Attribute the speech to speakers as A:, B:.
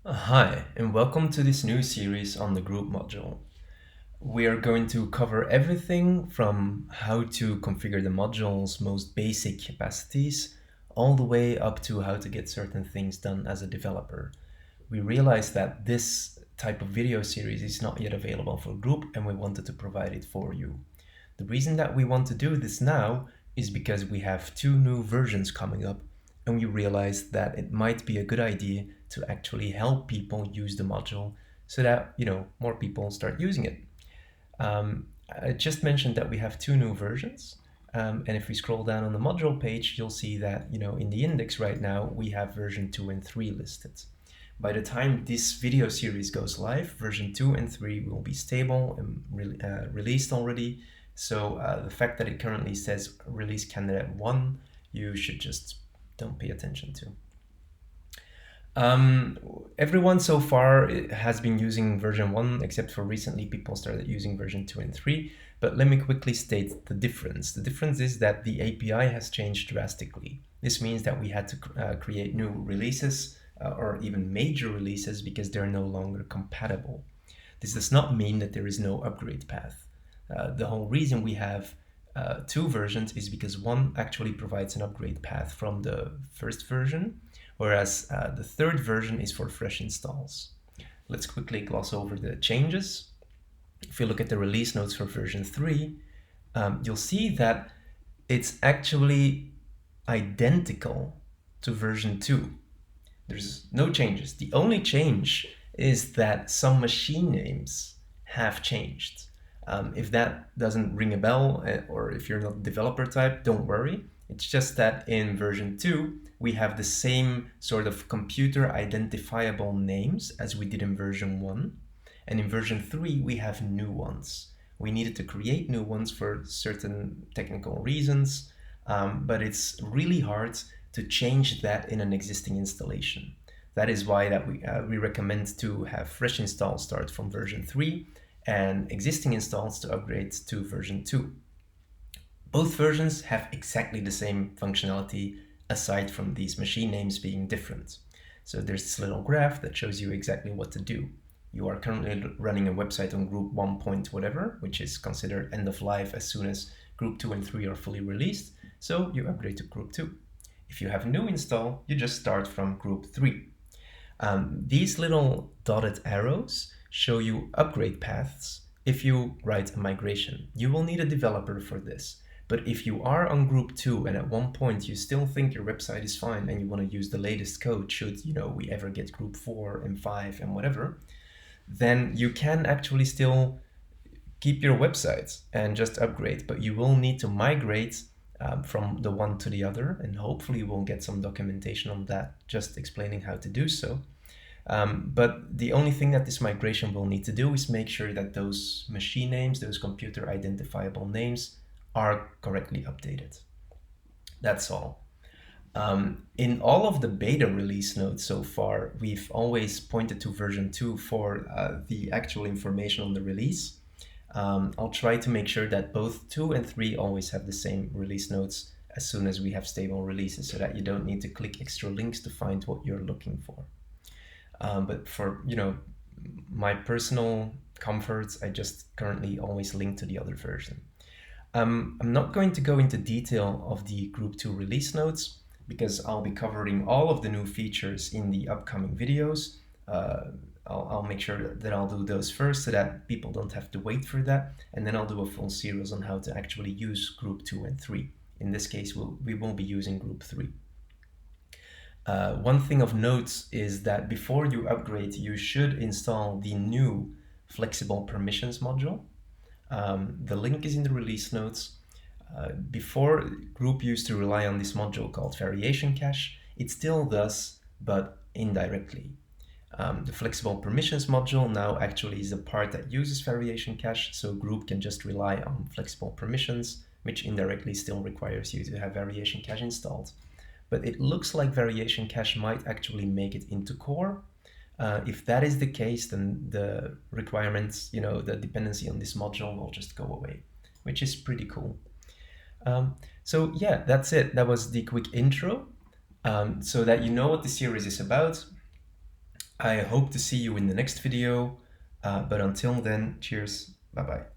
A: Hi, and welcome to this new series on the group module. We are going to cover everything from how to configure the module's most basic capacities, all the way up to how to get certain things done as a developer. We realized that this type of video series is not yet available for group, and we wanted to provide it for you. The reason that we want to do this now is because we have two new versions coming up, and we realized that it might be a good idea to actually help people use the module so that more people start using it. I just mentioned that we have two new versions, and if we scroll down on the module page, you'll see that in the index right now we have version 2 and 3 listed. By the time this video series goes live, version 2 and 3 will be stable and released already. So the fact that it currently says release candidate 1, you should just don't pay attention to. Everyone so far has been using version 1, except for recently people started using version 2 and 3. But let me quickly state the difference. The difference is that the API has changed drastically. This means that we had to create new releases or even major releases because they're no longer compatible. This does not mean that there is no upgrade path. The whole reason we have two versions is because one actually provides an upgrade path from the first version, whereas the third version is for fresh installs. Let's quickly gloss over the changes. If you look at the release notes for version 3, you'll see that it's actually identical to version 2. There's no changes. The only change is that some machine names have changed. If that doesn't ring a bell, or if you're not developer type, don't worry. It's just that in version 2, we have the same sort of computer identifiable names as we did in version 1. And in version 3, we have new ones. We needed to create new ones for certain technical reasons, but it's really hard to change that in an existing installation. That is why that we recommend to have fresh installs start from version 3 and existing installs to upgrade to version 2. Both versions have exactly the same functionality aside from these machine names being different. So there's this little graph that shows you exactly what to do. You are currently running a website on group 1 point whatever, which is considered end of life as soon as group 2 and 3 are fully released, so you upgrade to group 2. If you have a new install, you just start from group 3. These little dotted arrows show you upgrade paths if you write a migration. You will need a developer for this. But if you are on group 2 and at one point you still think your website is fine and you want to use the latest code should we ever get group 4 and 5 and whatever, then you can actually still keep your website and just upgrade, but you will need to migrate from the one to the other, and hopefully we'll get some documentation on that just explaining how to do so. But the only thing that this migration will need to do is make sure that those machine names, those computer identifiable names, are correctly updated. That's all. In all of the beta release notes so far, we've always pointed to version 2 for the actual information on the release. I'll try to make sure that both 2 and 3 always have the same release notes as soon as we have stable releases so that you don't need to click extra links to find what you're looking for. But for my personal comfort, I just currently always link to the other version. I'm not going to go into detail of the Group 2 release notes because I'll be covering all of the new features in the upcoming videos. I'll make sure that I'll do those first so that people don't have to wait for that. And then I'll do a full series on how to actually use Group 2 and 3. In this case, we will be using Group 3. One thing of note is that before you upgrade, you should install the new Flexible Permissions module. The link is in the release notes. Before, Group used to rely on this module called Variation Cache. It still does, but indirectly. The Flexible Permissions module now actually is a part that uses Variation Cache, so Group can just rely on Flexible Permissions, which indirectly still requires you to have Variation Cache installed. But it looks like Variation Cache might actually make it into core. If that is the case, then the requirements, the dependency on this module will just go away, which is pretty cool. So yeah, that's it. That was the quick intro, so that you know what the series is about. I hope to see you in the next video, but until then, cheers, bye bye.